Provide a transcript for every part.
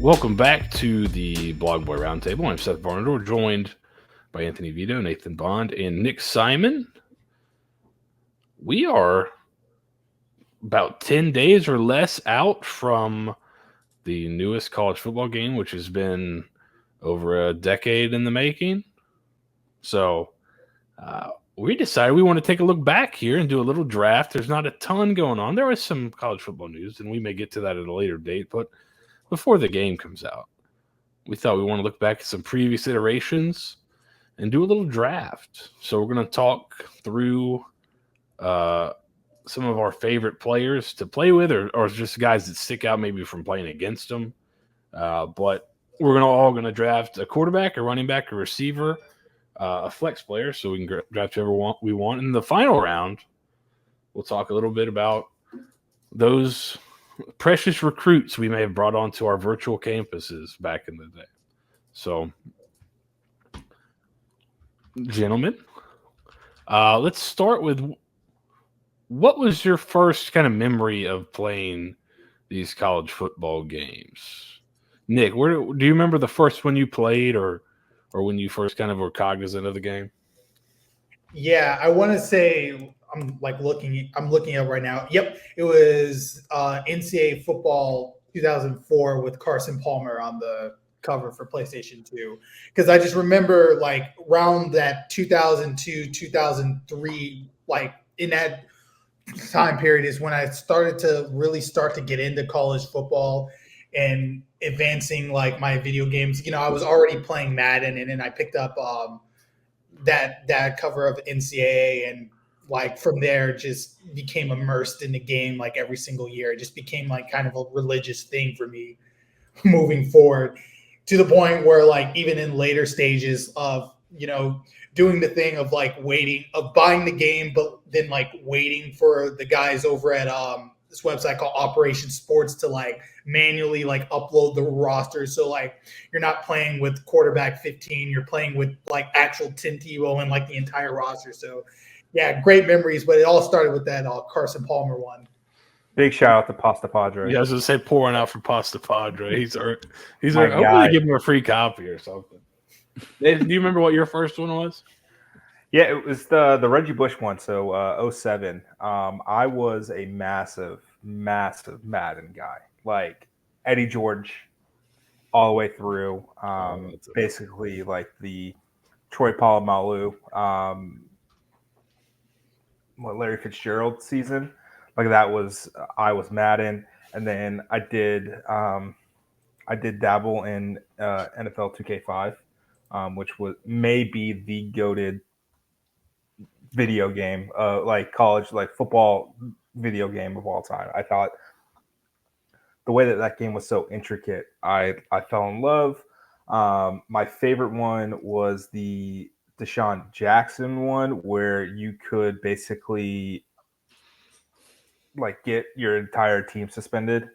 Welcome back to the Blog Boy Roundtable. I'm Seth Varnadore, joined by Anthony Vito, Nathan Bond, and Nick Simon. We are about 10 days or less out from the newest college football game, which has been over a decade in the making. So we decided we want to take a look back here and do a little draft. There's not a ton going on. There was some college football news, and we may get to that at a later date, but before the game comes out, we thought we want to look back at some previous iterations and do a little draft. So we're going to talk through some of our favorite players to play with, or just guys that stick out maybe from playing against them. But we're all going to draft a quarterback, a running back, a receiver, a flex player, so we can draft whoever we want. In the final round, we'll talk a little bit about those precious recruits we may have brought onto our virtual campuses back in the day. So, gentlemen, let's start with, what was your first kind of memory of playing these college football games? Nick, do you remember the first one you played, or when you first kind of were cognizant of the game? Yeah, I want to say I'm looking up right now. Yep, it was NCAA Football 2004 with Carson Palmer on the cover for PlayStation 2. Because I just remember like around that 2002, 2003, like in that time period is when I started to get into college football and advancing like my video games. You know, I was already playing Madden, and then I picked up that cover of NCAA, and like from there just became immersed in the game like every single year. It just became like kind of a religious thing for me moving forward, to the point where like even in later stages of, you know, doing the thing of like buying the game, but then like waiting for the guys over at this website called Operation Sports to like manually like upload the roster. So like you're not playing with quarterback 15, you're playing with like actual Tim Tebow and like the entire roster. So yeah, great memories, but it all started with that Carson Palmer one. Big shout out to Pasta Padre. Yeah, I was going to say, pouring out for Pasta Padre. He's I'm guy. going to give him a free copy or something. Do you remember what your first one was? Yeah, it was the Reggie Bush one. So 07. I was a massive Madden guy. Like Eddie George all the way through. Basically like the Troy Polamalu, Larry Fitzgerald season. Like that was, I was Madden. And then I did dabble in NFL 2K5, which was maybe the goated video game, like college, like football video game of all time. I thought the way that game was so intricate, I fell in love. My favorite one was the Deshaun Jackson one, where you could basically like get your entire team suspended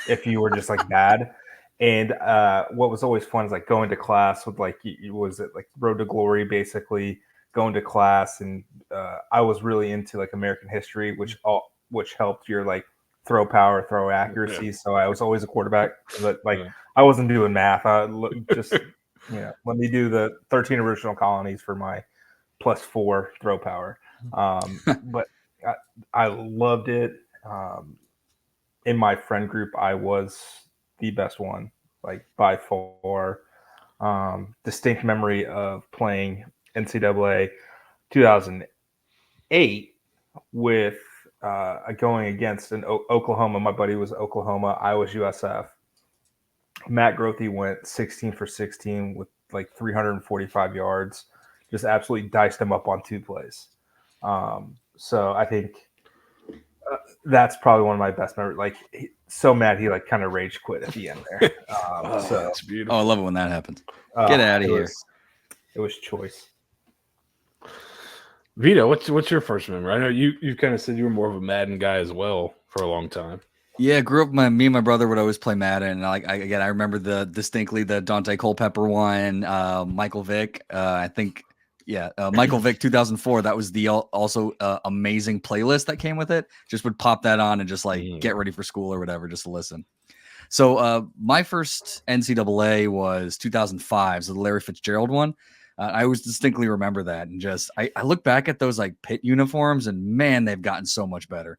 if you were just like bad. And what was always fun is like going to class with like, was it like Road to Glory, basically going to class. And I was really into like American history, which helped your like throw power, throw accuracy. Yeah. So I was always a quarterback, but like I wasn't doing math. I just let me do the 13 original colonies for my +4 throw power. But I loved it. In my friend group, I was the best one, like by far. Distinct memory of playing NCAA 2008 with going against an Oklahoma. My buddy was Oklahoma. I was USF. Matt Grothe went 16 for 16 with like 345 yards. Just absolutely diced him up on 2 plays. So I think that's probably one of my best memories. Like, so mad he like kind of rage quit at the end there. So that's beautiful. Oh, I love it when that happens. Get out of here. It was choice. Vito, what's your first memory? I know you kind of said you were more of a Madden guy as well for a long time. Yeah, grew up. Me and my brother would always play Madden. And I remember distinctly the Dante Culpepper one, Michael Vick. I think. Yeah, Michael Vick 2004. That was the also amazing playlist that came with it. Just would pop that on and just like get ready for school or whatever, just to listen. So my first NCAA was 2005, so the Larry Fitzgerald one. I always distinctly remember that, and just I look back at those like Pitt uniforms, and man, they've gotten so much better.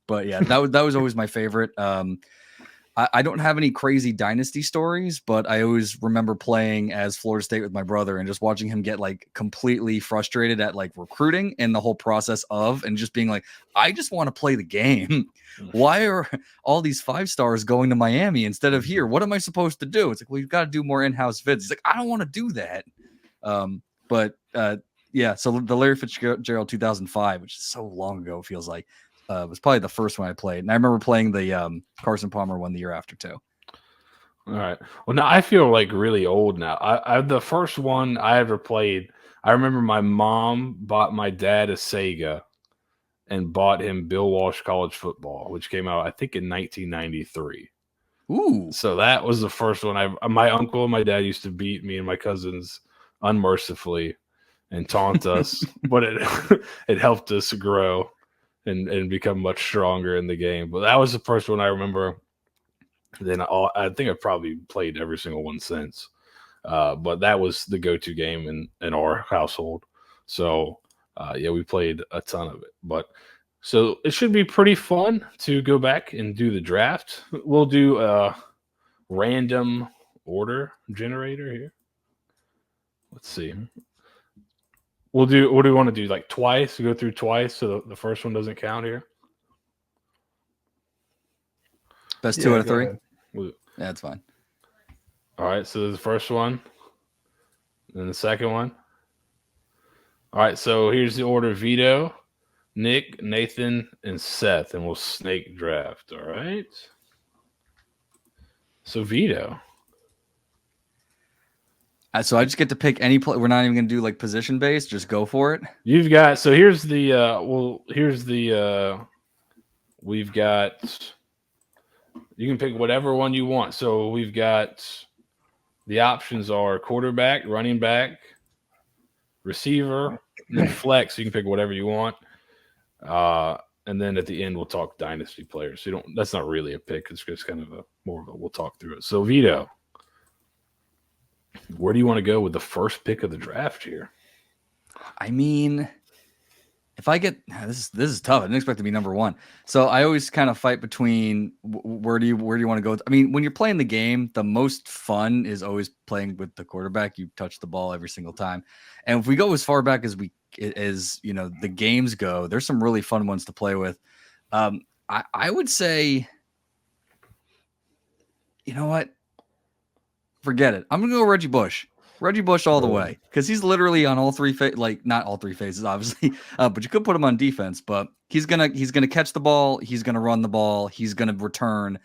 But yeah, that was always my favorite. I don't have any crazy dynasty stories, but I always remember playing as Florida State with my brother and just watching him get like completely frustrated at like recruiting and the whole process of, and just being like, I just want to play the game. Why are all these 5-stars going to Miami instead of here? What am I supposed to do? It's like, well, you've got to do more in-house vids. He's like, I don't want to do that. Yeah, so the Larry Fitzgerald 2005, which is so long ago, it feels like, was probably the first one I played. And I remember playing the Carson Palmer one the year after too. All right. Well, now I feel like really old now. I the first one I ever played, I remember my mom bought my dad a Sega and bought him Bill Walsh College Football, which came out, I think, in 1993. Ooh. So that was the first one. My uncle and my dad used to beat me and my cousins unmercifully and taunt us, but it helped us grow and become much stronger in the game. But that was the first one I remember. Then I think I've probably played every single one since. But that was the go-to game in our household. So yeah, we played a ton of it. But so it should be pretty fun to go back and do the draft. We'll do a random order generator here. Let's see. What do we want to do? Like twice? Go through twice so the first one doesn't count here? Best 2 out of 3? ahead. Yeah, that's fine. All right, so the first one, then the second one. All right, so here's the order: Vito, Nick, Nathan, and Seth, and we'll snake draft. All right. So Vito. So I just get to pick any play. We're not even going to do like position based. Just go for it. You've got, so here's the we've got, you can pick whatever one you want. So we've got, the options are quarterback, running back, receiver, and then flex. So you can pick whatever you want. And then at the end, we'll talk dynasty players. So that's not really a pick. It's just kind of more of a, we'll talk through it. So Vito, where do you want to go with the first pick of the draft here? I mean, if I get this is tough. I didn't expect to be number 1. So I always kind of fight between where do you want to go? I mean, when you're playing the game, the most fun is always playing with the quarterback. You touch the ball every single time. And if we go as far back as the games go, there's some really fun ones to play with. I would say, you know what? Forget it. I'm going to go Reggie Bush. Reggie Bush all the way, because he's literally on all three not all three phases, obviously, but you could put him on defense. But he's gonna catch the ball, he's gonna run the ball, he's gonna return.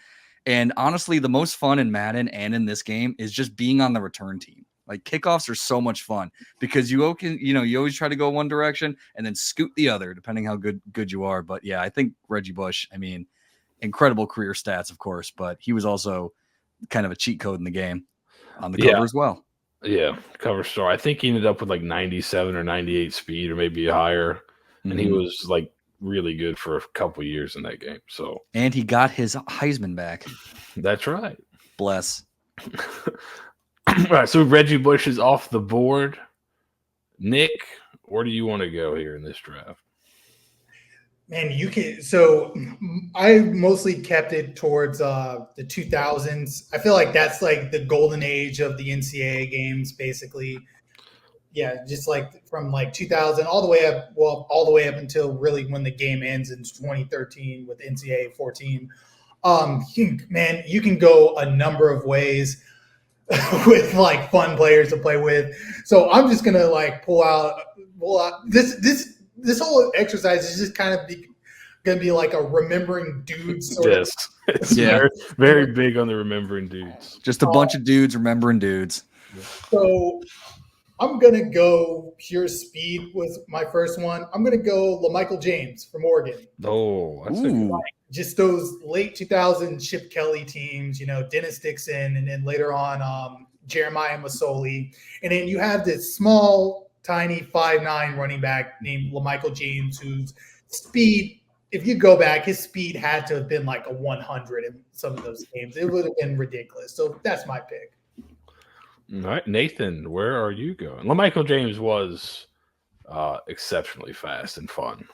And honestly, the most fun in Madden and in this game is just being on the return team. Like kickoffs are so much fun because you always try to go one direction and then scoot the other, depending how good you are. But yeah, I think Reggie Bush. I mean, incredible career stats, of course, but he was also kind of a cheat code in the game on the cover as well. Yeah, cover star. I think he ended up with like 97 or 98 speed or maybe higher. And he was like really good for a couple years in that game. So, and he got his Heisman back. That's right. Bless. All right, so Reggie Bush is off the board. Nick, where do you want to go here in this draft? Man, you can. So I mostly kept it towards the 2000s. I feel like that's like the golden age of the NCAA games, basically. Yeah, just like from like 2000 all the way up until really when the game ends in 2013 with NCAA 14. You can go a number of ways with like fun players to play with. So I'm just gonna like pull out this whole exercise is just kind of going to be like a remembering dudes. Yes. It's very, very big on the remembering dudes. Just a bunch of dudes remembering dudes. So I'm going to go pure speed with my first one. I'm going to go LaMichael James from Oregon. Oh, that's just those late 2000 Chip Kelly teams, Dennis Dixon, and then later on Jeremiah Masoli. And then you have this small, tiny 5'9" running back named LaMichael James, whose speed if you go back, his speed had to have been like a 100 in some of those games. It would have been ridiculous. So that's my pick. All right, Nathan, where are you going? LaMichael James was exceptionally fast and fun.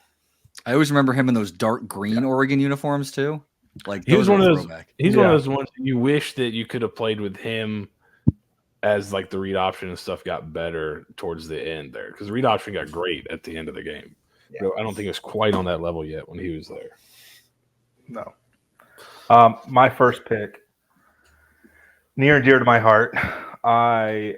I always remember him in those dark green Oregon uniforms too. Like He was those one were of a those. throwback. He's one of those ones you wish that you could have played with him as like the read option and stuff got better towards the end there, because the read option got great at the end of the game. Yeah. I don't think it was quite on that level yet when he was there. No. My first pick, near and dear to my heart, I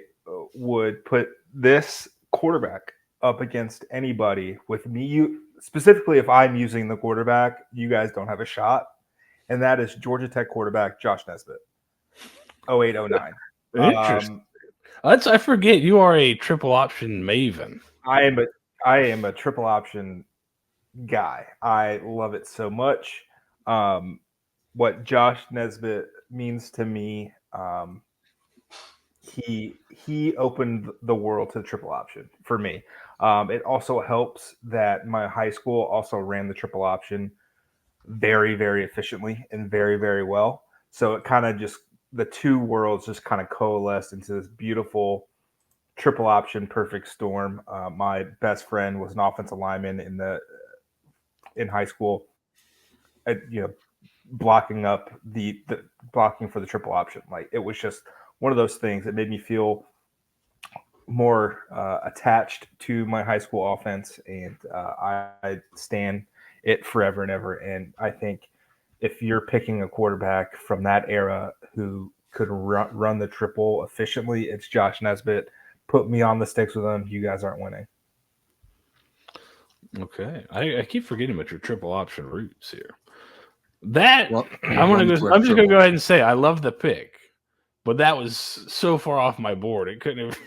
would put this quarterback up against anybody with me. Specifically, if I'm using the quarterback, you guys don't have a shot. And that is Georgia Tech quarterback Josh Nesbitt, 08-09. Interesting. I forget you are a triple option maven. I am a triple option guy. I love it so much. What Josh Nesbitt means to me, he opened the world to the triple option for me. It also helps that my high school also ran the triple option very, very efficiently and very, very well. So it kind of just, the two worlds just kind of coalesced into this beautiful triple option perfect storm. My best friend was an offensive lineman in high school, blocking up the blocking for the triple option. Like, it was just one of those things that made me feel more attached to my high school offense, and I stand it forever and ever. And I think if you're picking a quarterback from that era who could run the triple efficiently, it's Josh Nesbitt. Put me on the sticks with him. You guys aren't winning. Okay, I keep forgetting about your triple option roots here. I'm just gonna go ahead and say I love the pick, but that was so far off my board. It couldn't have.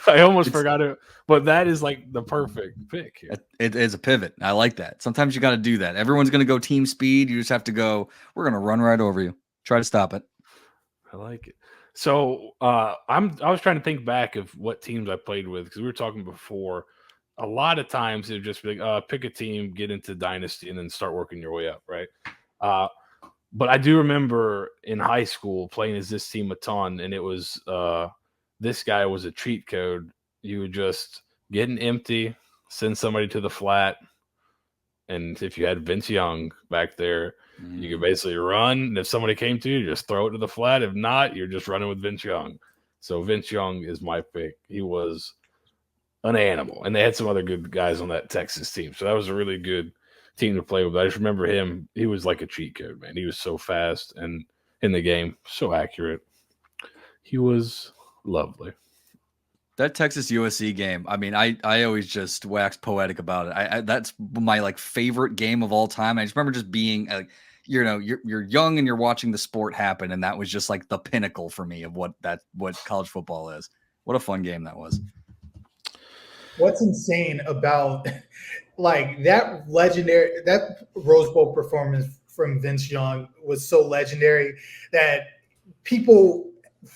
I almost forgot it, but that is like the perfect pick here. It is a pivot. I like that. Sometimes you got to do that. Everyone's going to go team speed. You just have to go, we're going to run right over you. Try to stop it. I like it. So I was trying to think back of what teams I played with, because we were talking before. A lot of times it would just be like, pick a team, get into Dynasty, and then start working your way up, right? But I do remember in high school playing as this team a ton, and it was this guy was a cheat code. You would just get an empty, send somebody to the flat, and if you had Vince Young back there, you could basically run. And if somebody came to you, just throw it to the flat. If not, you're just running with Vince Young. So Vince Young is my pick. He was an animal, and they had some other good guys on that Texas team. So that was a really good team to play with. I just remember him. He was like a cheat code, man. He was so fast and in the game, so accurate. He was lovely. That Texas USC game, I mean, I always just wax poetic about it. That's my like favorite game of all time. I just remember just being you're young and you're watching the sport happen, and that was just like the pinnacle for me of what college football is. What a fun game that was. What's insane about like that Rose Bowl performance from Vince Young was so legendary that people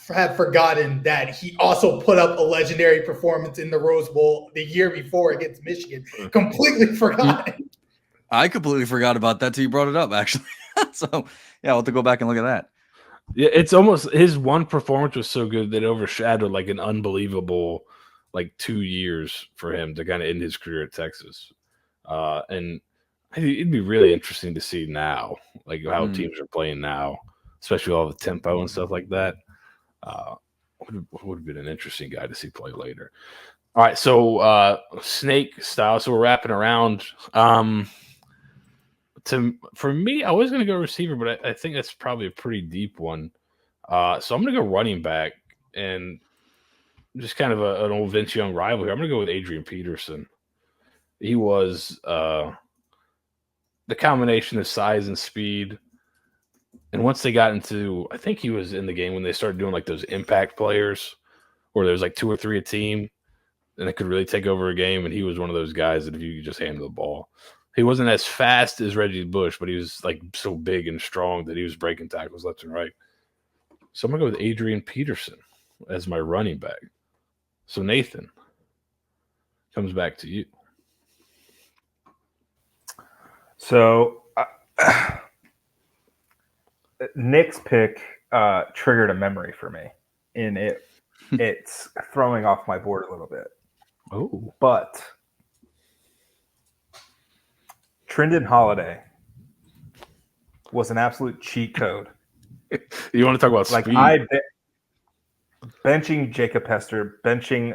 have forgotten that he also put up a legendary performance in the Rose Bowl the year before against Michigan. Completely forgotten. I completely forgot about that till you brought it up, actually. So yeah, I'll have to go back and look at that. Yeah, it's almost his one performance was so good that it overshadowed like an unbelievable 2 years for him to kind of end his career at Texas. And it'd be really interesting to see now, like how teams are playing now, especially with all the tempo and stuff like that. Would have been an interesting guy to see play later. All right, so snake style. So we're wrapping around. For me, I was going to go receiver, but I think that's probably a pretty deep one. So I'm going to go running back, and just kind of an old Vince Young rival here. I'm going to go with Adrian Peterson. He was the combination of size and speed. And once they got into, I think he was in the game when they started doing like those impact players where there was like 2 or 3 a team and it could really take over a game. And he was one of those guys that if you could just hand him the ball, he wasn't as fast as Reggie Bush, but he was like so big and strong that he was breaking tackles left and right. So I'm going to go with Adrian Peterson as my running back. So Nathan, comes back to you. So Nick's pick triggered a memory for me, and it's throwing off my board a little bit. Oh, But Trendon Holiday was an absolute cheat code. you want to talk about Like speed? benching Jacob Hester, benching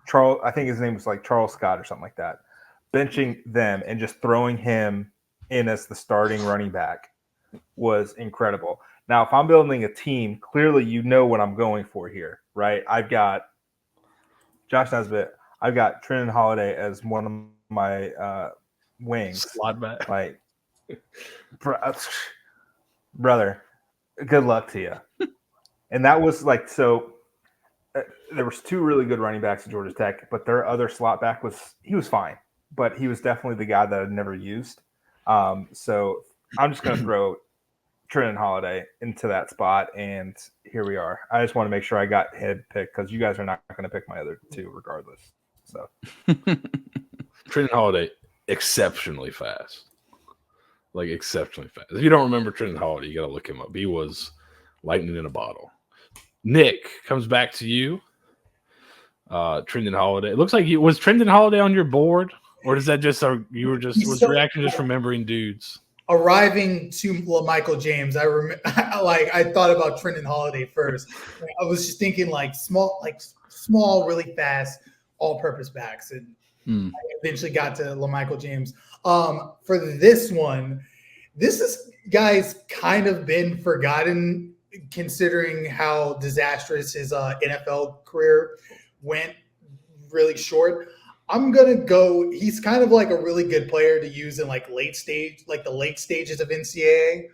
Charles. I think his name was like Charles Scott or something like that. Benching them and just throwing him in as the starting running back was incredible. Now, if I'm building a team, clearly you know what I'm going for here, right? I've got Josh Nesbitt. I've got Trendon Holiday as one of my wings. Slot back. Like, brother, good luck to you. And that was like, so there was two really good running backs at Georgia Tech, but their other slot back was fine, but he was definitely the guy that I'd never used. So I'm just going to throw Trendon Holiday into that spot, and here we are. I just want to make sure I got head picked because you guys are not going to pick my other two regardless. So Trendon Holiday, exceptionally fast. Like, exceptionally fast. If you don't remember Trendon Holiday, you got to look him up. He was lightning in a bottle. Nick, comes back to you. Trendon Holiday. It looks like was Trendon Holiday on your board, or is that just was the reaction just remembering dudes? Arriving to Michael James, I thought about Trendon Holiday first. I was just thinking like small, really fast, all-purpose backs, and I eventually got to Michael James. For this one, this is guys kind of been forgotten considering how disastrous his NFL career went. Really short. I'm gonna go. He's kind of like a really good player to use in like the late stages of NCAA.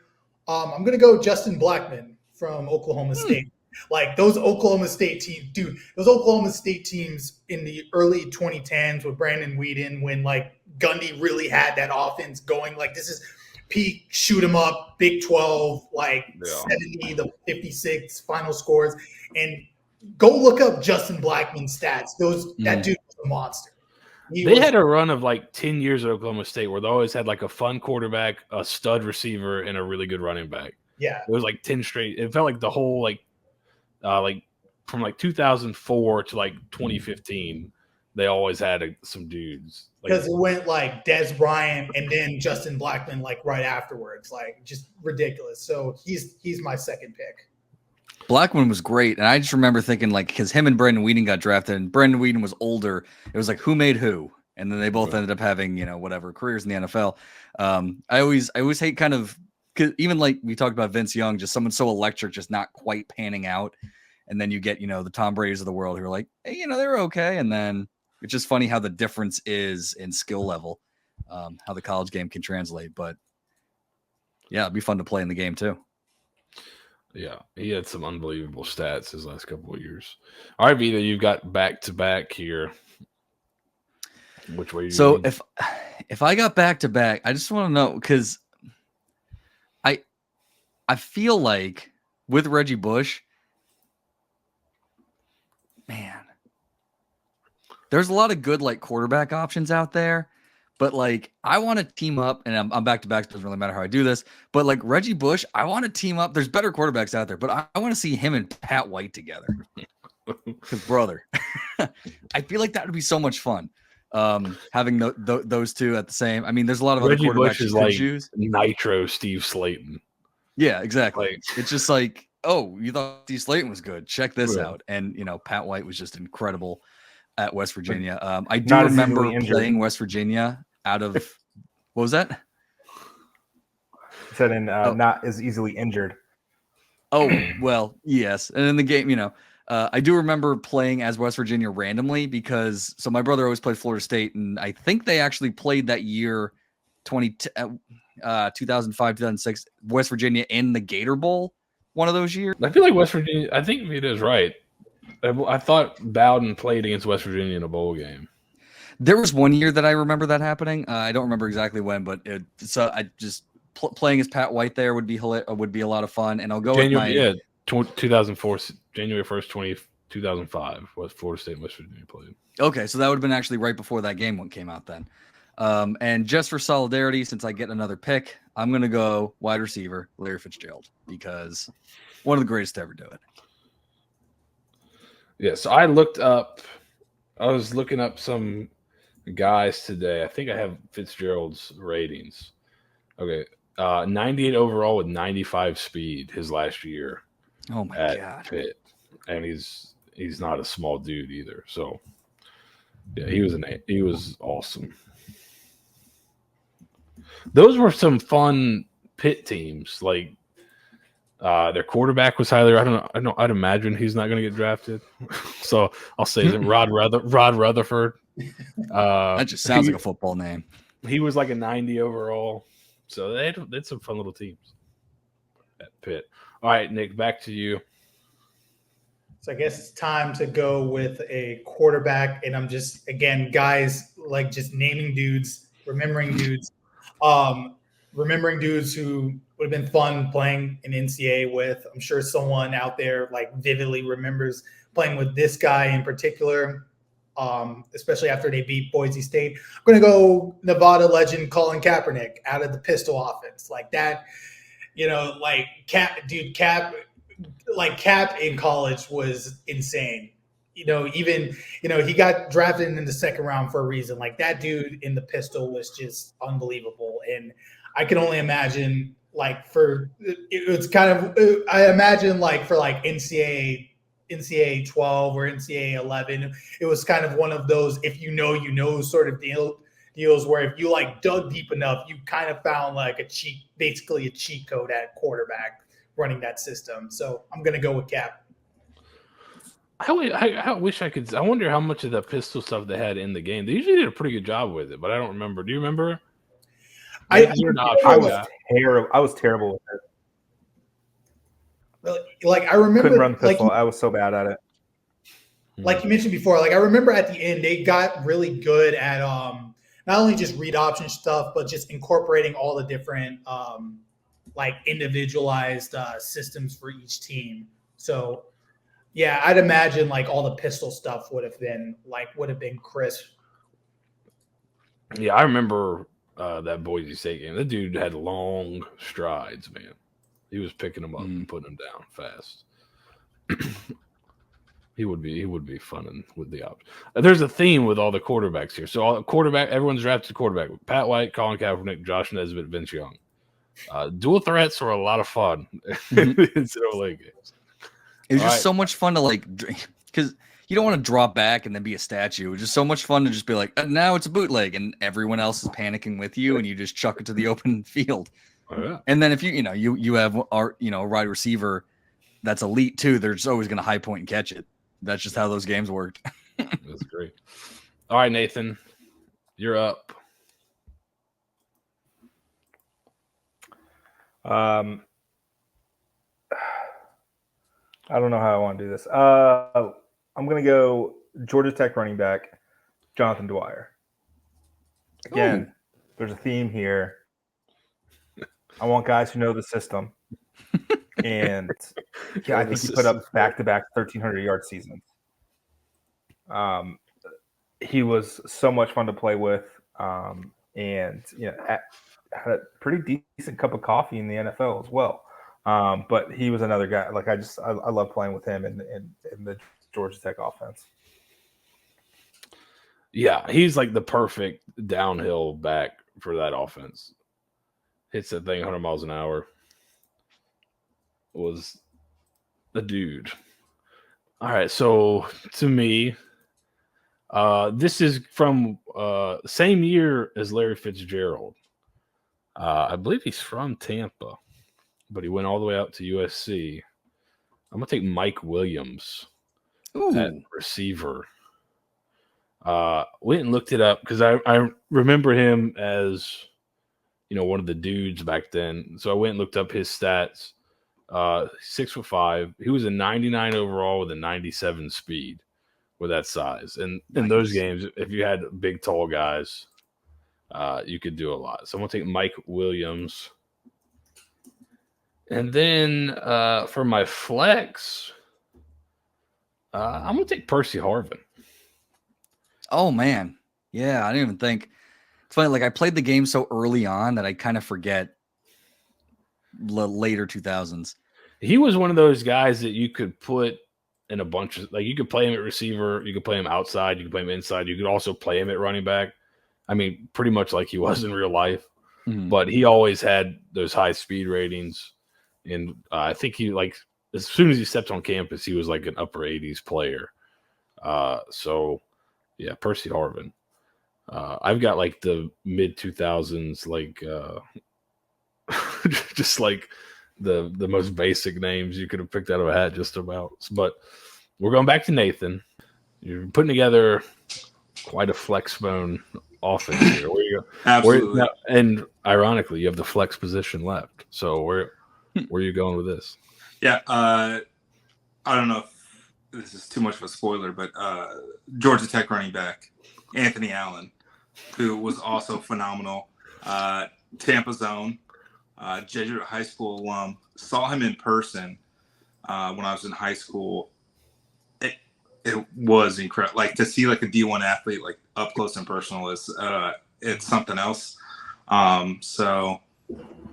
I'm gonna go Justin Blackman from Oklahoma State. Like those Oklahoma State teams, dude. Those Oklahoma State teams in the early 2010s with Brandon Weeden, when like Gundy really had that offense going. Like this is peak shoot 'em up, Big 12, like 70 to 56 final scores, and go look up Justin Blackman's stats. That dude was a monster. They had a run of like 10 years at Oklahoma State where they always had like a fun quarterback, a stud receiver, and a really good running back. Yeah. It was like 10 straight. It felt like the whole like from like 2004 to like 2015, they always had some dudes. Because it went like Dez Bryant and then Justin Blackman like right afterwards. Like just ridiculous. So he's my second pick. Blackman was great, and I just remember thinking, like, because him and Brandon Weeden got drafted, and Brandon Weeden was older, it was like, who made who? And then they both ended up having, whatever, careers in the NFL. I always hate kind of, cause even like we talked about Vince Young, just someone so electric, just not quite panning out. And then you get, the Tom Brady's of the world who are like, hey, they're okay. And then it's just funny how the difference is in skill level, how the college game can translate. But yeah, it'd be fun to play in the game too. Yeah, he had some unbelievable stats his last couple of years. All right, Vito, you've got back-to-back here. Which way? So if I got back-to-back, I just want to know, because I feel like with Reggie Bush, man, there's a lot of good like quarterback options out there. But like, I want to team up, and I'm back to back. Doesn't really matter how I do this. But like Reggie Bush, I want to team up. There's better quarterbacks out there, but I want to see him and Pat White together. Because brother, I feel like that would be so much fun. Having those two at the same. I mean, there's a lot of Reggie other quarterbacks Bush is you could like choose. Nitro Steve Slayton. Yeah, exactly. It's just like, oh, you thought Steve Slayton was good. Check this out. And Pat White was just incredible at West Virginia. I do remember playing West Virginia out of what was that? He said not as easily injured. Oh, well, yes. And in the game, I do remember playing as West Virginia randomly because my brother always played Florida State, and I think they actually played that year 2005, 2006, West Virginia in the Gator Bowl one of those years. I feel like West Virginia, I think Vito's right. I thought Bowden played against West Virginia in a bowl game. There was one year that I remember that happening. I don't remember exactly when, but I just playing as Pat White there would be a lot of fun. And I'll go with my 2004, January 1st, 2005 was Florida State and West Virginia played. Okay, so that would have been actually right before that game one came out then. And just for solidarity, since I get another pick, I'm going to go wide receiver, Larry Fitzgerald, because one of the greatest to ever do it. Yeah, so I was looking up some guys today. I think I have Fitzgerald's ratings. Okay. 98 overall with 95 speed his last year Oh my at God. Pitt. And he's not a small dude either. So yeah, he was awesome. Those were some fun Pitt teams. Like their quarterback was highly. I don't know. I'd imagine he's not going to get drafted. So I'll say that Rod Rutherford. That just sounds like a football name. He was like a 90 overall. So they had some fun little teams at Pitt. All right, Nick, back to you. So I guess it's time to go with a quarterback, and I'm just again, guys, like just naming dudes, remembering dudes who would have been fun playing in NCAA with. I'm sure someone out there like vividly remembers playing with this guy in particular, especially after they beat Boise State. I'm going to go Nevada legend Colin Kaepernick out of the pistol offense. Like that, like Cap in college was insane. Even he got drafted in the second round for a reason. Like that dude in the pistol was just unbelievable. And I can only imagine like it's kind of, I imagine like for like NCAA 12 or NCAA 11, it was kind of one of those, if sort of deals where if you like dug deep enough, you kind of found like basically a cheat code at quarterback running that system. So I'm going to go with Cap. I wish I could. I wonder how much of the pistol stuff they had in the game. They usually did a pretty good job with it, but I don't remember. Do you remember? I was terrible with it. Like I remember, couldn't run the pistol. I was so bad at it. Like you mentioned before, like I remember at the end they got really good at not only just read option stuff, but just incorporating all the different like individualized systems for each team. So yeah, I'd imagine like all the pistol stuff would have been crisp. Yeah, I remember that Boise State game. That dude had long strides, man. He was picking them up and putting them down fast. He would be fun with the option. There's a theme with all the quarterbacks here. So everyone's drafted quarterback. Pat White, Colin Kaepernick, Josh Nesbitt, Vince Young. Dual threats were a lot of fun in NCAA games. It was just so much fun to like, because you don't want to drop back and then be a statue. It was just so much fun to just be like, now it's a bootleg, and everyone else is panicking with you, and you just chuck it to the open field. Oh, yeah. And then if you have our a wide receiver that's elite too, they're just always going to high point and catch it. That's just how those games worked. That's great. All right, Nathan, you're up. I don't know how I want to do this. I'm going to go Georgia Tech running back, Jonathan Dwyer. Again, there's a theme here. I want guys who know the system. And yeah, I think he put up back-to-back 1,300-yard seasons. He was so much fun to play with, and had a pretty decent cup of coffee in the NFL as well. But he was another guy. Like I love playing with him in the Georgia Tech offense. Yeah, he's like the perfect downhill back for that offense. Hits that thing 100 miles an hour. Was the dude. All right, so to me, this is from same year as Larry Fitzgerald. I believe he's from Tampa, but he went all the way out to USC. I'm going to take Mike Williams at receiver. Went and looked it up because I remember him as, one of the dudes back then. So I went and looked up his stats. 6'5". He was a 99 overall with a 97 speed with that size. And in those games, if you had big, tall guys, you could do a lot. So I'm going to take Mike Williams. And then for my flex, I'm going to take Percy Harvin. Oh, man. Yeah, I didn't even think. It's funny, like I played the game so early on that I kind of forget later 2000s. He was one of those guys that you could put in a bunch of, like, you could play him at receiver, you could play him outside, you could play him inside, you could also play him at running back. I mean, pretty much like he was in real life, but he always had those high speed ratings. And I think he, like, as soon as he stepped on campus, he was like an upper 80s player. So yeah, Percy Harvin. I've got like the mid 2000s, like just like the most basic names you could have picked out of a hat, just about. But we're going back to Nathan. You're putting together quite a flex bone offense here. Where you go? Absolutely. And ironically, you have the flex position left. So where are you going with this? Yeah, I don't know if this is too much of a spoiler, but Georgia Tech running back Anthony Allen, who was also phenomenal. Tampa's own, Jesuit High School alum. Saw him in person when I was in high school. It was incredible. Like, to see like a D1 athlete like up close and personal is it's something else. So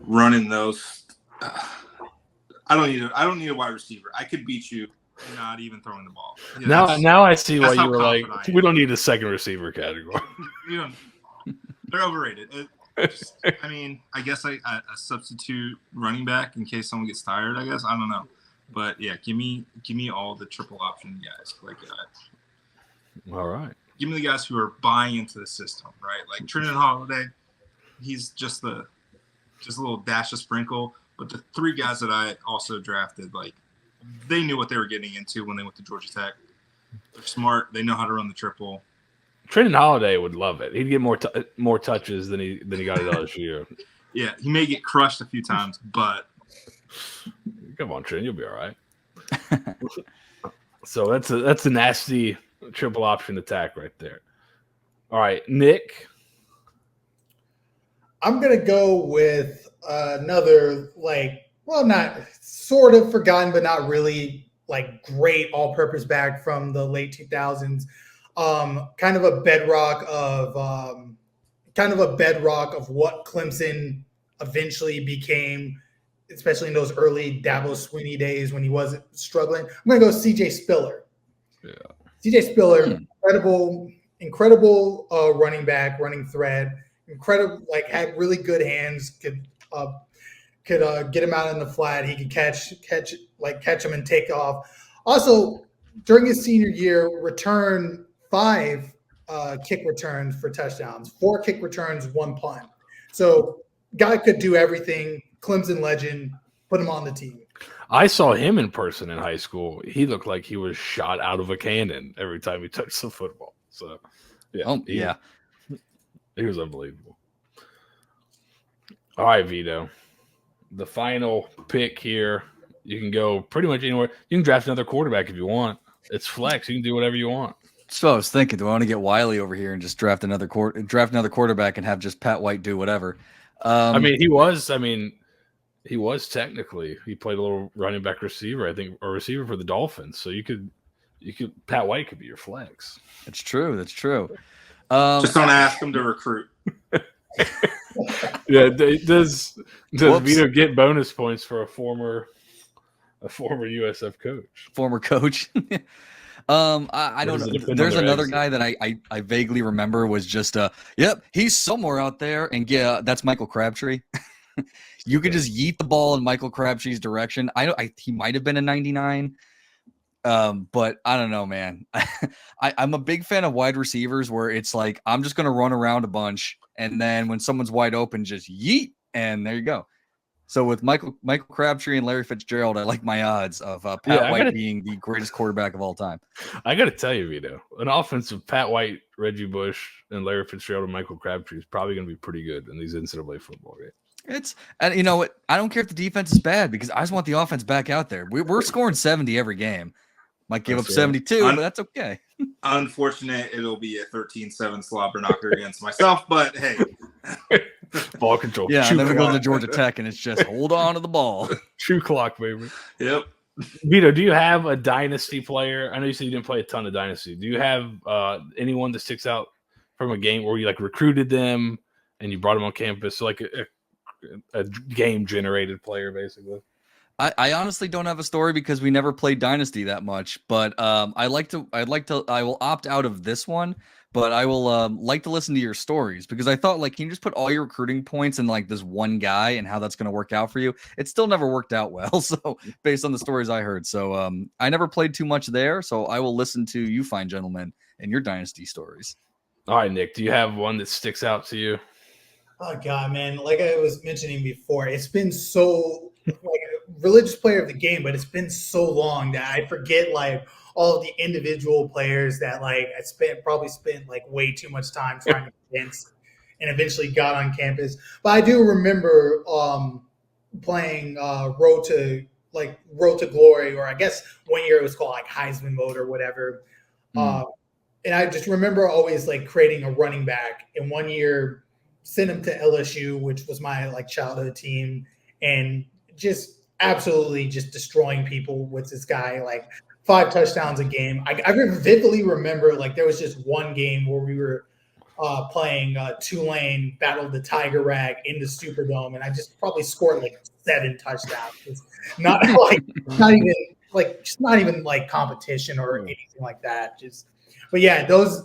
running those, I don't need a wide receiver. I could beat you not even throwing the ball. Yeah, now I see why you were like, confident I am. we don't need a second receiver category. They're overrated. I mean, I guess a substitute running back in case someone gets tired. I guess, I don't know, but yeah, give me all the triple option guys. Like, All right, give me the guys who are buying into the system, right? Like Trinidad Holiday, he's just a little dash of sprinkle. But the three guys that I also drafted, like, they knew what they were getting into when they went to Georgia Tech. They're smart. They know how to run the triple. Trenton Holiday would love it. He'd get more touches than he got at LSU. Yeah, he may get crushed a few times, but Come on, Trent, you'll be all right. So that's a nasty triple option attack right there. All right, Nick. I'm going to go with another, like, well, not sort of forgotten, but not really, like, great all-purpose back from the late 2000s. Kind of a bedrock of what Clemson eventually became, especially in those early Dabo Swinney days when he wasn't struggling. I'm going to go C.J. Spiller. Yeah. C.J. Spiller, incredible running back, running threat. Incredible, like, had really good hands, could get him out in the flat. He could catch him and take off. Also, during his senior year, return 5 kick returns for touchdowns, 4 kick returns, 1 punt. So guy could do everything. Clemson legend, put him on the team. I saw him in person in high school. He looked like he was shot out of a cannon every time he touched the football. So yeah. He was unbelievable. All right, Vito. The final pick here. You can go pretty much anywhere. You can draft another quarterback if you want. It's flex. You can do whatever you want. So I was thinking, do I want to get Wiley over here and just draft another quarterback and have just Pat White do whatever? He was technically. He played a little running back receiver, I think, or receiver for the Dolphins. So you could Pat White could be your flex. That's true. just don't ask him to recruit. Yeah, does Vito get bonus points for a former USF coach? Former coach. I don't know. There's another guy that I vaguely remember was just he's somewhere out there, and that's Michael Crabtree. You could just yeet the ball in Michael Crabtree's direction. He might have been a 99. But I don't know, man. I'm a big fan of wide receivers where it's like I'm just gonna run around a bunch, and then when someone's wide open, just yeet, and there you go. So with Michael Crabtree and Larry Fitzgerald, I like my odds of Pat White being the greatest quarterback of all time. I got to tell you, Vito, an offense of Pat White, Reggie Bush, and Larry Fitzgerald and Michael Crabtree is probably going to be pretty good in these NCAA football games. And you know what? I don't care if the defense is bad because I just want the offense back out there. We're scoring 70 every game. Might give up 72, but that's okay. Unfortunate, it'll be a 13-7 slobber knocker against myself, but hey. Ball control. Yeah, and then we go to Georgia Tech, and it's just hold on to the ball. True clock, baby. Yep. Vito, do you have a dynasty player? I know you said you didn't play a ton of dynasty. Do you have anyone that sticks out from a game where you like recruited them and you brought him on campus, so like a game generated player, basically. I honestly don't have a story because we never played Dynasty that much, but I will opt out of this one, but I will like to listen to your stories because I thought like, can you just put all your recruiting points in like this one guy and how that's going to work out for you? It still never worked out well. So based on the stories I heard, so I never played too much there. So I will listen to you fine gentlemen and your Dynasty stories. All right, Nick, do you have one that sticks out to you? Oh God, man! Like I was mentioning before, it's been so like a religious player of the game, but it's been so long that I forget like all of the individual players that like I probably spent like way too much time trying to convince, and eventually got on campus. But I do remember playing Road to Glory, or I guess one year it was called like Heisman Mode or whatever. And I just remember always like creating a running back, and one year sent him to LSU, which was my like childhood team, and just absolutely just destroying people with this guy, like 5 touchdowns a game. I vividly remember like there was just one game where we were playing Tulane battled the Tiger Rag in the Superdome, and I just probably scored like 7 touchdowns. It's not even like competition or anything like that. But yeah, those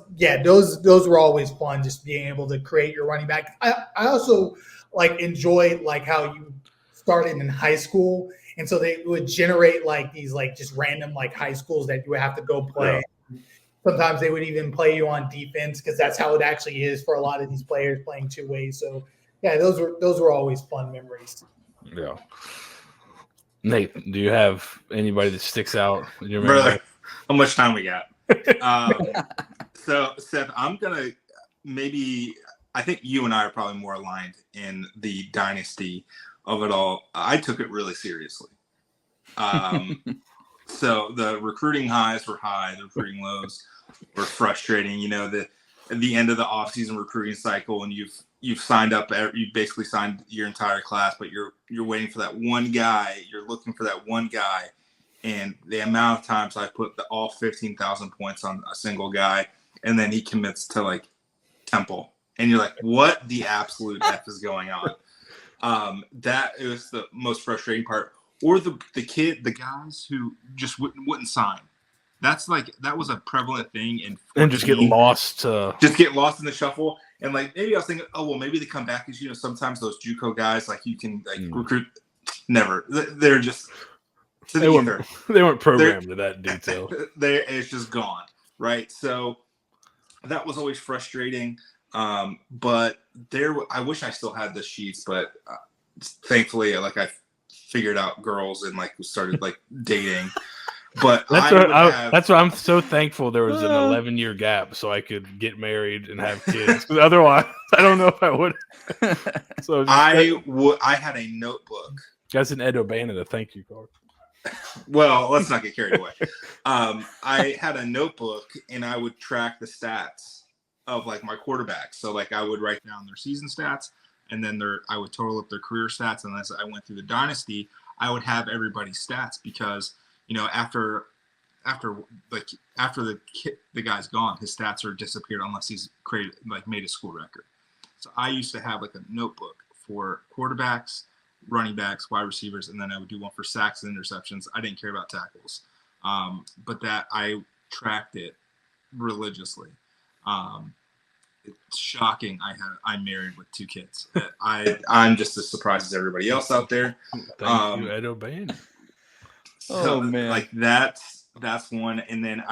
were always fun. Just being able to create your running back. I also like enjoy like how you started in high school, and so they would generate like these like just random like high schools that you would have to go play. Yeah. Sometimes they would even play you on defense because that's how it actually is for a lot of these players playing 2 ways. So yeah, those were always fun memories. Yeah. Nate, do you have anybody that sticks out in your Brother, memory? how much time we got? So Seth, I'm gonna I think you and I are probably more aligned in the dynasty of it all. I took it really seriously. So the recruiting highs were high, the recruiting lows were frustrating. You know, at the end of the offseason recruiting cycle, and you've signed up, you basically signed your entire class, but you're waiting for that one guy, you're looking for that one guy. And the amount of times I put all 15,000 points on a single guy, and then he commits to like Temple, and you're like, "What the absolute f is going on?" That was the most frustrating part. Or the guys who just wouldn't sign. That was a prevalent thing in 14. And just get lost. Just get lost in the shuffle. And like maybe I was thinking, oh well, maybe they come back because sometimes those JUCO guys like you can like recruit. Never. They're just. They weren't programmed to that detail. It's just gone, right? So that was always frustrating. But I wish I still had the sheets, but thankfully, like I figured out girls and like started like dating. But that's why I'm so thankful there was an 11-year gap so I could get married and have kids. Because otherwise, I don't know if I would. So I had a notebook. That's an Ed O'Bannon, a thank you card. Well, let's not get carried away. I had a notebook and I would track the stats of like my quarterbacks. So like I would write down their season stats, and then I would total up their career stats. And as I went through the dynasty, I would have everybody's stats because after the guy's gone, his stats are disappeared unless he's made a school record. So I used to have like a notebook for quarterbacks, running backs, wide receivers, and then I would do one for sacks and interceptions. I didn't care about tackles, but that I tracked it religiously. It's shocking. I'm married with 2 kids. I'm just as surprised as everybody else out there. Thank you, Ed O'Bannon. So, man, like that's one. And then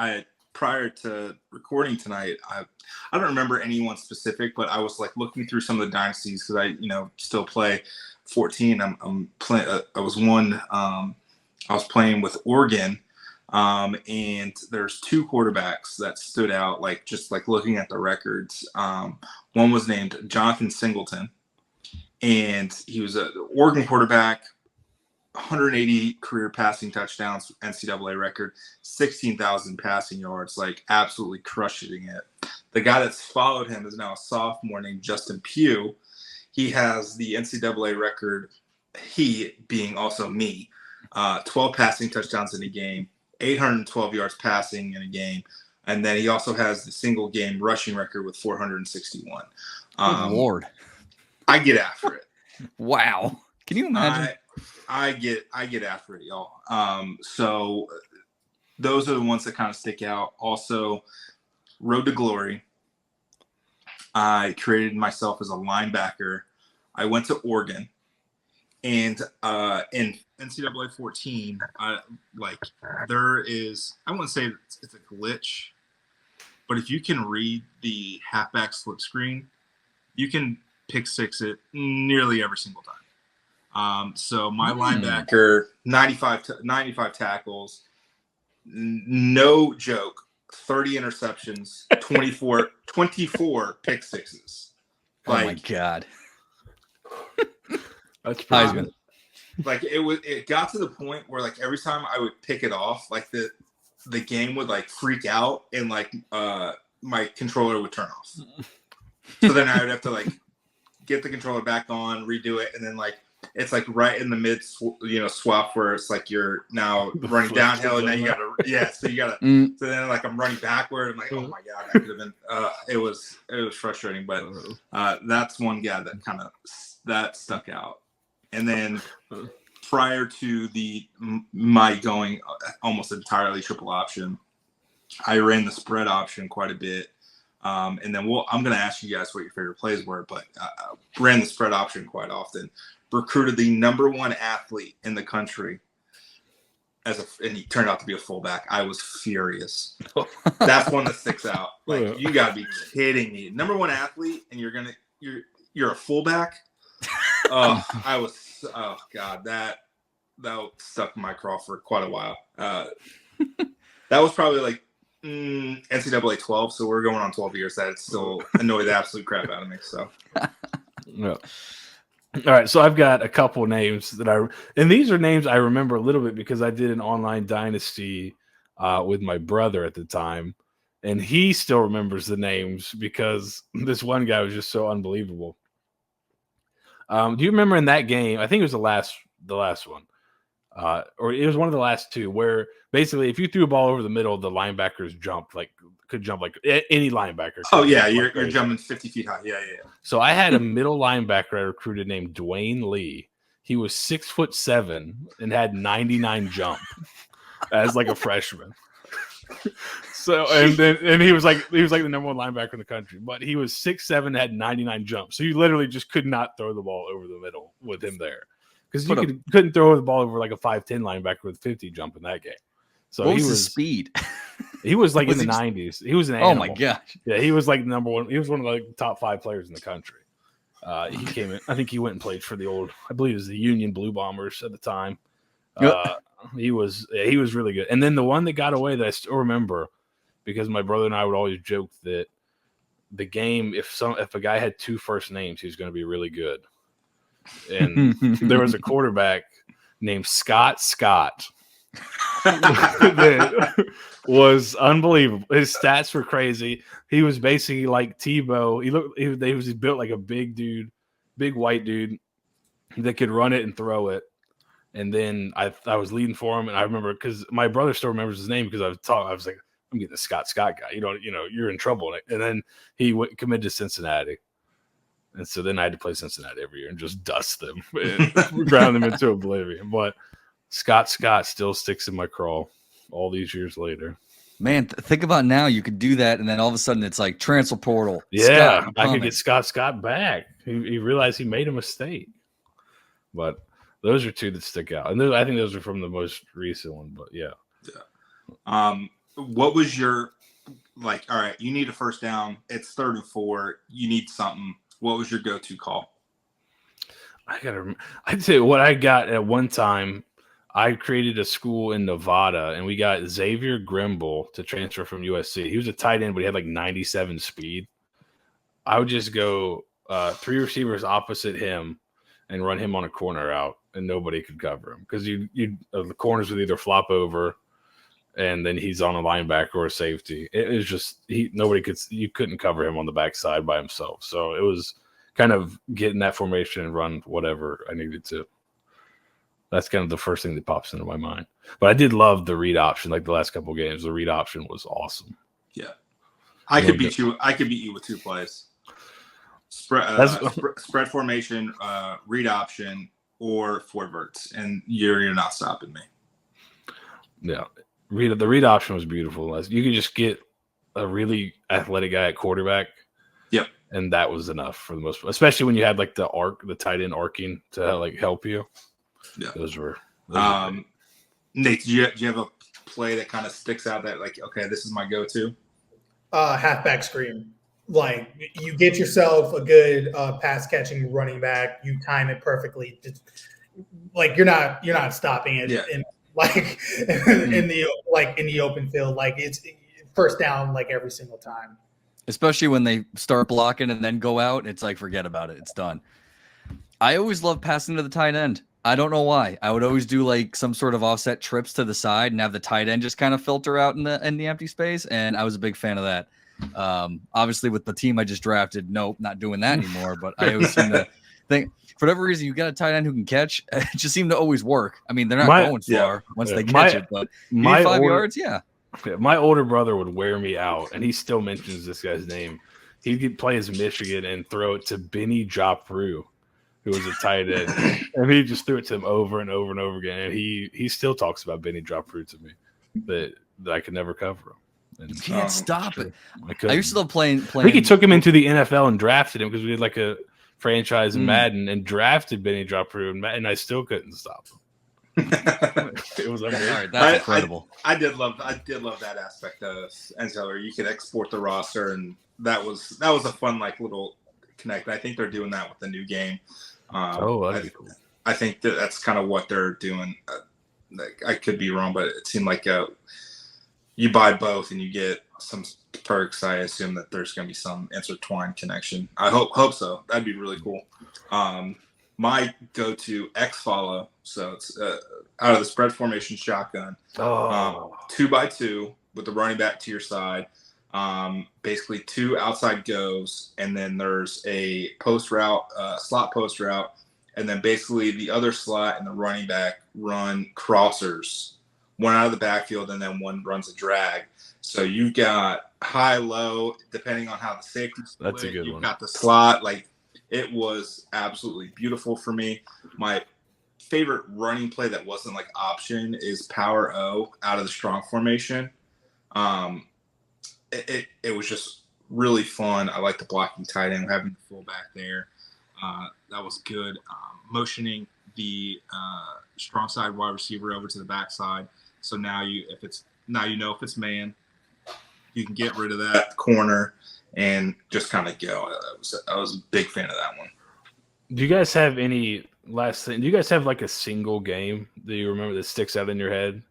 prior to recording tonight, I don't remember anyone specific, but I was like looking through some of the dynasties because I still play 14. I'm playing. I was playing with Oregon, and there's 2 quarterbacks that stood out. Like just like looking at the records, one was named Jonathan Singleton, and he was an Oregon quarterback. 180 career passing touchdowns, NCAA record, 16,000 passing yards, like absolutely crushing it. The guy that's followed him is now a sophomore named Justin Pugh. He has the NCAA record, he being also me, 12 passing touchdowns in a game, 812 yards passing in a game. And then he also has the single game rushing record with 461. Good Lord. I get after it. Wow. Can you imagine? I get after it, y'all. So those are the ones that kind of stick out. Also, Road to Glory. I created myself as a linebacker. I went to Oregon, and in NCAA 14, there is, I wouldn't say it's a glitch, but if you can read the halfback slip screen, you can pick six it nearly every single time. So my linebacker, 95 tackles, no joke, 30 interceptions, 24 pick sixes. Oh my God. That's Heisman. Like it got to the point where like every time I would pick it off, like the game would like freak out and like my controller would turn off. So then I would have to like get the controller back on, redo it, and then like it's like right in the mid swap where it's like you're now running downhill and then you gotta so you gotta so then like I'm running backward. I'm like, oh my God, that could have been it was frustrating, but that's one guy that stuck out. And then prior to my going almost entirely triple option, I ran the spread option quite a bit. And then I'm going to ask you guys what your favorite plays were, but ran the spread option quite often. Recruited the #1 athlete in the country and he turned out to be a fullback. I was furious. That's one that sticks out. Like, you got to be kidding me. #1 athlete, and you're a fullback. Oh God, that stuck in my craw for quite a while. That was probably like NCAA 12, so we're going on 12 years. That still annoyed the absolute crap out of me. So, yeah. All right, so I've got a couple names and these are names I remember a little bit because I did an online dynasty with my brother at the time, and he still remembers the names because this one guy was just so unbelievable. Do you remember in that game? I think it was the last one, or it was one of the last two, where basically if you threw a ball over the middle, the linebackers could jump like any linebacker. Oh yeah, you're jumping 50 feet high. Yeah. So I had a middle linebacker I recruited named Dwayne Lee. He was 6'7" and had 99 jump as like a freshman. So and he was like the #1 linebacker in the country, but he was 6'7", had 99 jump. So you literally just could not throw the ball over the middle with him there, because you couldn't throw the ball over like a 5'10" linebacker with 50 jump in that game. So what was his speed? He was like in the 90s. He was an animal. Oh my gosh! Yeah, he was like #1. He was one of the top 5 players in the country. He came in. I think he went and played for I believe it was the Union Blue Bombers at the time. He was really good. And then the one that got away that I still remember, because my brother and I would always joke that the game, if a guy had 2 first names, he was going to be really good. And there was a quarterback named Scott that was unbelievable. His stats were crazy. He was basically like Tebow. He was built like a big white dude that could run it and throw it. And then I was leading for him, and I remember because my brother still remembers his name because I was like, I'm getting the Scott guy. You're in trouble. And then he committed to Cincinnati, and so then I had to play Cincinnati every year and just dust them and ground them into oblivion. But Scott still sticks in my craw all these years later. Man, think about now. You could do that, and then all of a sudden it's like transfer portal. Yeah, Scott, I could get Scott back. He realized he made a mistake. But those are 2 that stick out, and I think those are from the most recent one. But yeah. What was your all right, you need a first down. It's 3rd and 4. You need something. What was your go-to call? I'd say what I got at one time. I created a school in Nevada, and we got Xavier Grimble to transfer from USC. He was a tight end, but he had like 97 speed. I would just go 3 receivers opposite him and run him on a corner out, and nobody could cover him because the corners would either flop over, and then he's on a linebacker or a safety. It was just you couldn't cover him on the backside by himself. So it was kind of getting that formation and run whatever I needed to. That's kind of the first thing that pops into my mind. But I did love the read option. Like the last couple of games, the read option was awesome. Yeah, I could beat you with 2 plays. spread formation, read option, or four verts, and you're not stopping me. Yeah, the read option was beautiful. You could just get a really athletic guy at quarterback. Yep, and that was enough for the most part, especially when you had like the tight end arcing to like help you. Yeah, those were Nate, do you have a play that kind of sticks out that like, okay, this is my go-to? Halfback screen. Like you get yourself a good pass catching running back, you time it perfectly. Just, like you're not stopping it in the open field. Like it's first down like every single time. Especially when they start blocking and then go out, it's like forget about it. It's done. I always love passing to the tight end. I don't know why. I would always do like some sort of offset trips to the side and have the tight end just kind of filter out in the empty space, and I was a big fan of that. Obviously, with the team I just drafted, nope, not doing that anymore. But I always seem to think, for whatever reason, you got a tight end who can catch. It just seemed to always work. I mean, they're not going far once they catch it, but 5 yards, yeah. My older brother would wear me out, and he still mentions this guy's name. He could play as Michigan and throw it to Benny Joffrey, who was a tight end, and he just threw it to him over and over and over again. And he still talks about Benny Joffrey to me, that I could never cover him. And, you can't stop it. I used to love playing. I think he took him into the NFL and drafted him because we did like a franchise in Madden and drafted Benny Joffrey, and I still couldn't stop him. It was amazing. Right, that's incredible. I did love that aspect of NCAA. You could export the roster, and that was a fun like little connect. I think they're doing that with the new game. That'd be cool. I think that's kind of what they're doing. Like, I could be wrong, but it seemed like you buy both and you get some perks. I assume that there's going to be some intertwined connection. I hope so. That'd be really cool. My go-to X follow. So it's out of the spread formation shotgun. 2x2 with the running back to your side. Basically 2 outside goes, and then there's a post route, slot post route, and then basically the other slot and the running back run crossers, one out of the backfield, and then one runs a drag. So you've got high, low, depending on how the safety split. That's a good one. You've got the slot. Like, it was absolutely beautiful for me. My favorite running play that wasn't like option is power O out of the strong formation. It was just really fun. I like the blocking tight end, having the fullback there. That was good. Motioning the strong side wide receiver over to the backside. So now if it's man, you can get rid of that corner and just kind of go. I was a big fan of that one. Do you guys have any last thing? Do you guys have like a single game that you remember that sticks out in your head?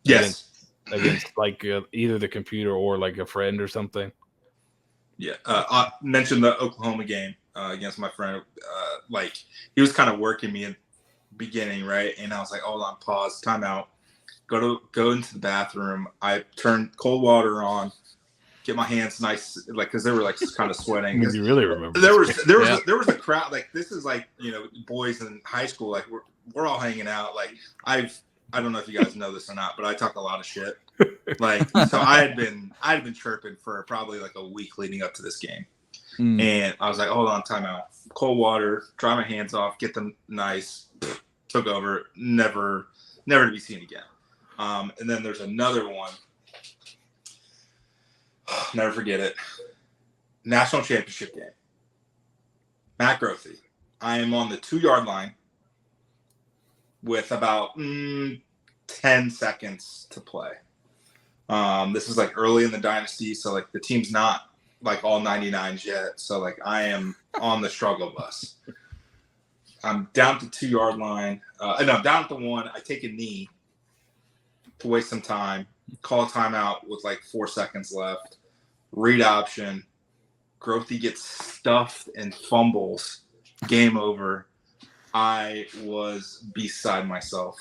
Yes. Against like either the computer or like a friend or something? Yeah. I mentioned the Oklahoma game against my friend. Like, he was kind of working me in the beginning, right? And I was like, hold on, pause, timeout. Go into the bathroom. I turned cold water on, get my hands nice, like, because they were like kind of sweating. You really remember? There was a crowd. Like, this is like, boys in high school. Like, we're all hanging out. Like, I don't know if you guys know this or not, but I talk a lot of shit. Like, so I had been chirping for probably like a week leading up to this game. And I was like, hold on, timeout. Cold water, dry my hands off, get them nice. Took over, never to be seen again. And then there's another one. Never forget it. National championship game. Matt Grothy. I am on the 2-yard line with about 10 seconds to play. This is like early in the dynasty, so like the team's not like all 99s yet. So like I am on the struggle bus. I'm down to 2-yard line. No, I'm down at the 1. I take a knee to waste some time. Call a timeout with like 4 seconds left. Read option. Grothy gets stuffed and fumbles. Game over. I was beside myself.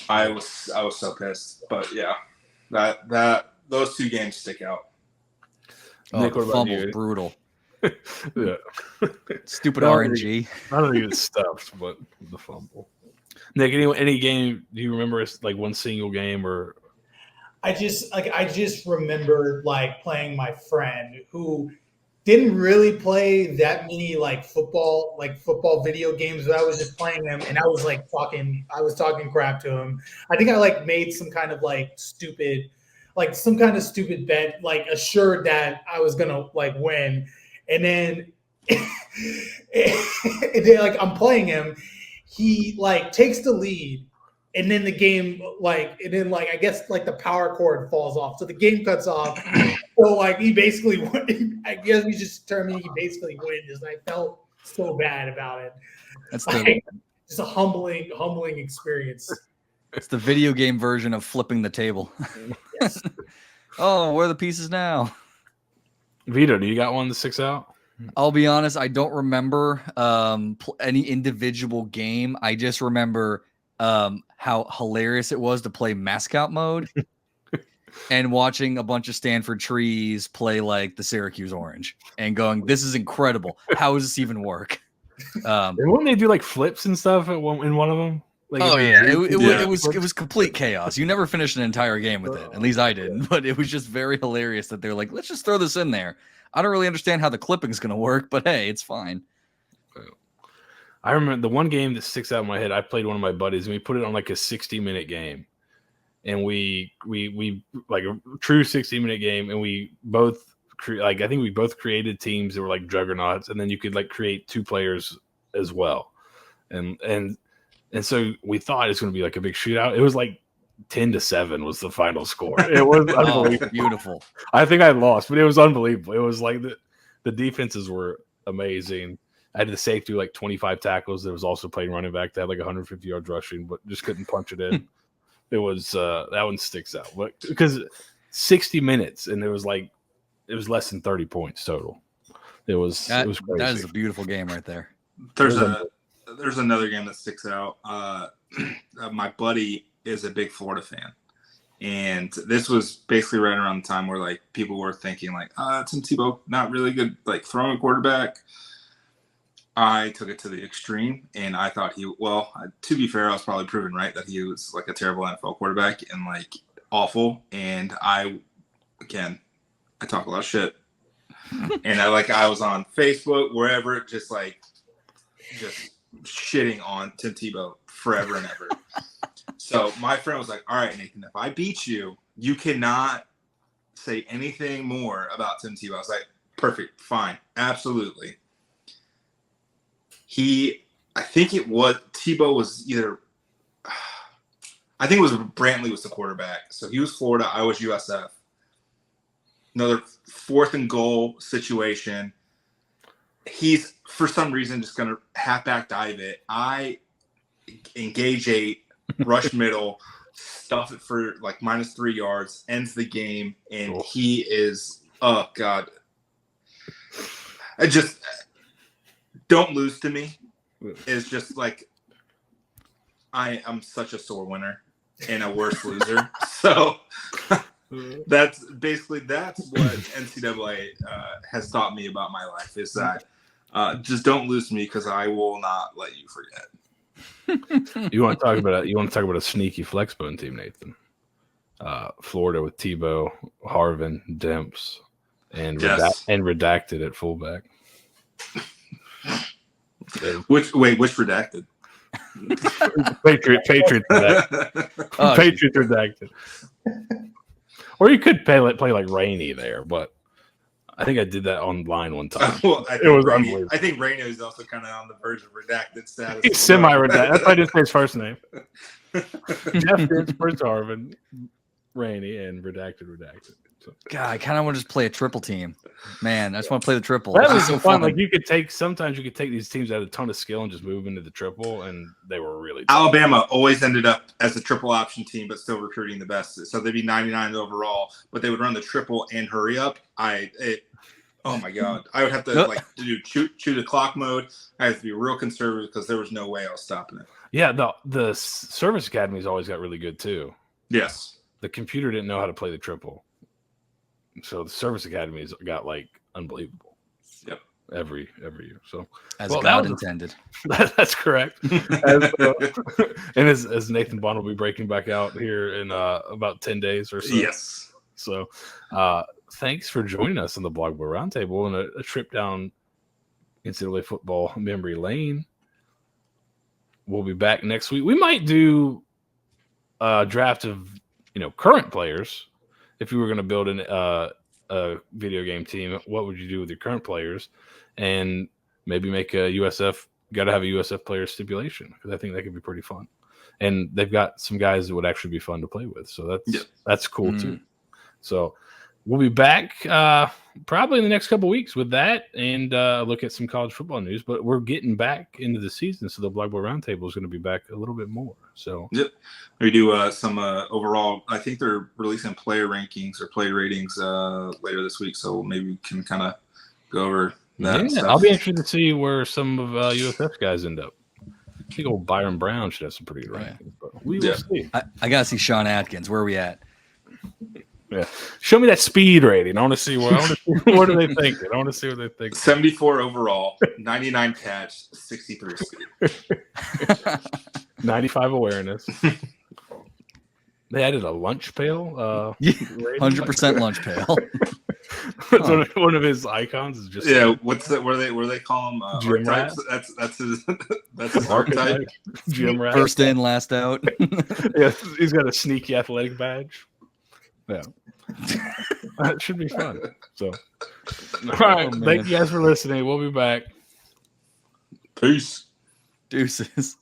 I was so pissed. But yeah, that those 2 games stick out. Nick, the fumble's brutal. Yeah. Stupid RNG. I don't even stuffed, but the fumble. Nick, any game? Do you remember like one single game or? I just remember like playing my friend who didn't really play that many like football video games, but I was just playing them and I was talking crap to him. I think I like made some kind of stupid bet, like assured that I was gonna like win. And then I'm playing him, he like takes the lead. And then the game, I guess the power cord falls off. So the game cuts off. So he basically, I guess we just determined he basically wins. And I felt so bad about it. That's just a humbling experience. It's the video game version of flipping the table. Yes. Oh, where are the pieces now? Vito, do you got one that sticks out? I'll be honest, I don't remember any individual game. I just remember how hilarious it was to play mascot mode and watching a bunch of Stanford trees play like the Syracuse Orange and going, this is incredible. How does this even work? And wouldn't they do like flips and stuff in one of them? It was complete chaos. You never finished an entire game with it. At least I didn't, but it was just very hilarious that they're like, let's just throw this in there. I don't really understand how the clipping's going to work, but hey, it's fine. I remember the one game that sticks out in my head. I played one of my buddies, and we put it on like a 60-minute game, and we like a true 60-minute game, and we both I think we both created teams that were like juggernauts, and then you could like create 2 players as well, and so we thought it was going to be like a big shootout. It was like 10-7 was the final score. It was unbelievable. Beautiful. I think I lost, but it was unbelievable. It was like the defenses were amazing. I had the safety like 25 tackles. There was also playing running back that had like 150 yards rushing, but just couldn't punch it in. It was that one sticks out, but because 60 minutes and it was less than 30 points total. It was crazy. That is a beautiful game right there. There's another game that sticks out. My buddy is a big Florida fan, and this was basically right around the time where like people were thinking like, Tim Tebow not really good like throwing a quarterback. I took it to the extreme, and I thought to be fair, I was probably proven right that he was like a terrible NFL quarterback and like awful. And I talk a lot of shit, and I was on Facebook, wherever, just shitting on Tim Tebow forever and ever. So my friend was like, all right, Nathan, if I beat you, you cannot say anything more about Tim Tebow. I was like, perfect, fine, absolutely. Tebow was Brantley was the quarterback. So he was Florida, I was USF. Another 4th and goal situation. He's, for some reason, just going to halfback dive it. I engage 8, rush middle, stuff it for like -3 yards, ends the game, and he is, oh, God. I just, don't lose to me. It's just like, I am such a sore winner and a worse loser. So that's what NCAA has taught me about my life, is that just don't lose to me, because I will not let you forget. You want to talk about a sneaky flexbone team, Nathan? Florida with Tebow, Harvin, Demps, and redacted at fullback. Which redacted? Patriots redacted. Patriots redacted. Or you could play like Rainey there, but I think I did that online one time. It was unbelievable. I think Rainey is also kind of on the verge of redacted status. He's semi-redacted. That's why I just say his first name. Jeff Dents, Bruce Harvin, Rainey, and redacted. So. God, I kind of want to just play a triple team. Man, I just want to play the triple. That was so fun. Like sometimes you could take these teams that had a ton of skill and just move into the triple, and they were really tough. Alabama always ended up as a triple option team, but still recruiting the best. So they'd be 99 overall, but they would run the triple and hurry up. Oh my God, I would have to do shoot the clock mode. I had to be real conservative because there was no way I was stopping it. Yeah, the service academies always got really good too. Yes, the computer didn't know how to play the triple. So the service academies got like unbelievable. Yep. Every year. So God intended. That's correct. And as Nathan Bond will be breaking back out here in about 10 days or so. Yes. So thanks for joining us on the Blog Boy Roundtable and a trip down NCAA football memory lane. We'll be back next week. We might do a draft of current players. If you were going to build a video game team, what would you do with your current players? And maybe make a USF. Got to have a USF player stipulation because I think that could be pretty fun. And they've got some guys that would actually be fun to play with, so that's cool too. So we'll be back probably in the next couple of weeks with that and look at some college football news. But we're getting back into the season, so the Blog Boy Roundtable is going to be back a little bit more. So we do some overall. I think they're releasing player rankings or player ratings later this week, so maybe we can kind of go over that. Yeah, I'll be interested to see where some of USF's guys end up. I think old Byron Brown should have some pretty good rankings, but we will see. I gotta see Sean Atkins. Where are we at? Yeah, show me that speed rating. I want to see what are they thinking. I want to see what they think. 74 overall, 99 catch, 63 speed, 95 awareness. They added a lunch pail. 100% lunch pail. One of his icons is just what's that? What do they call him? Gym rat? That's his archetype. Gym rat. First in, last out. Yeah, he's got a sneaky athletic badge. Yeah, it should be fun. So, all right, thank you guys for listening. We'll be back. Peace. Deuces.